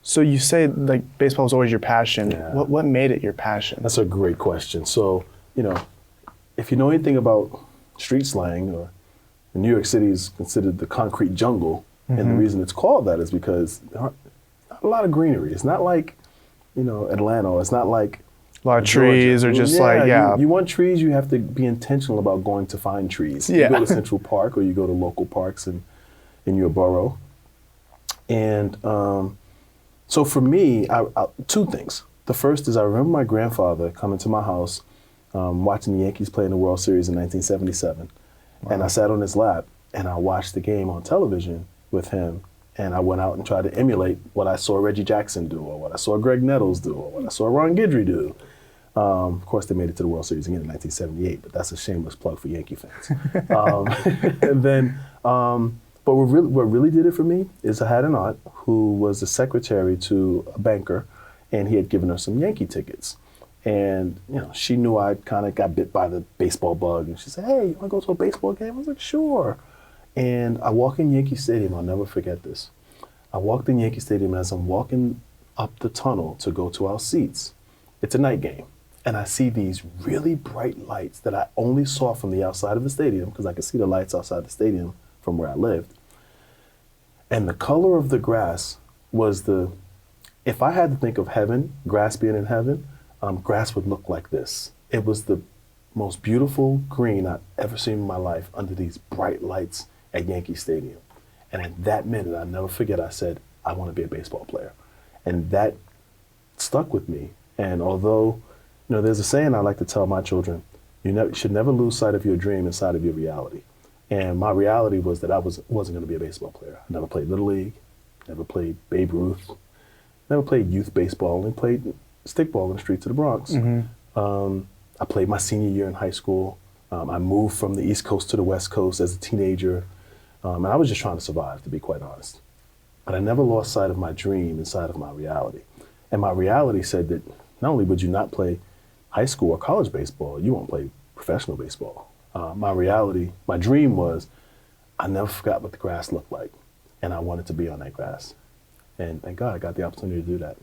So you say like baseball was always your passion. Yeah. What made it your passion? That's a great question. So, if you know anything about street slang, or New York City is considered the concrete jungle, and the reason it's called that is because there aren't not a lot of greenery. It's not like, Atlanta. It's not like A lot of Georgia. trees or just You want trees, you have to be intentional about going to find trees. Yeah. You go to Central Park or you go to local parks in your borough. And so for me, I, two things. The first is I remember my grandfather coming to my house, watching the Yankees play in the World Series in 1977. Wow. And I sat on his lap and I watched the game on television with him. And I went out and tried to emulate what I saw Reggie Jackson do, or what I saw Greg Nettles do, or what I saw Ron Guidry do. Of course, they made it to the World Series again in 1978, but that's a shameless plug for Yankee fans. And then, but what really did it for me is I had an aunt who was the secretary to a banker, and he had given her some Yankee tickets. And she knew I kind of got bit by the baseball bug, and she said, "Hey, you want to go to a baseball game?" I was like, "Sure." And I walk in Yankee Stadium, I'll never forget this. I walked in Yankee Stadium, and as I'm walking up the tunnel to go to our seats, it's a night game. And I see these really bright lights that I only saw from the outside of the stadium, because I could see the lights outside the stadium from where I lived. And the color of the grass was if I had to think of heaven, grass being in heaven, grass would look like this. It was the most beautiful green I've ever seen in my life under these bright lights at Yankee Stadium. And at that minute, I'll never forget, I said, I want to be a baseball player. And that stuck with me. And although, there's a saying I like to tell my children, you should never lose sight of your dream inside of your reality. And my reality was that I wasn't going to be a baseball player. I never played Little League, never played Babe Ruth, never played youth baseball, only played stickball in the streets of the Bronx. I played my senior year in high school. I moved from the East Coast to the West Coast as a teenager. And I was just trying to survive, to be quite honest. But I never lost sight of my dream inside of my reality. And my reality said that not only would you not play high school or college baseball, you won't play professional baseball. My dream was, I never forgot what the grass looked like. And I wanted to be on that grass. And thank God I got the opportunity to do that.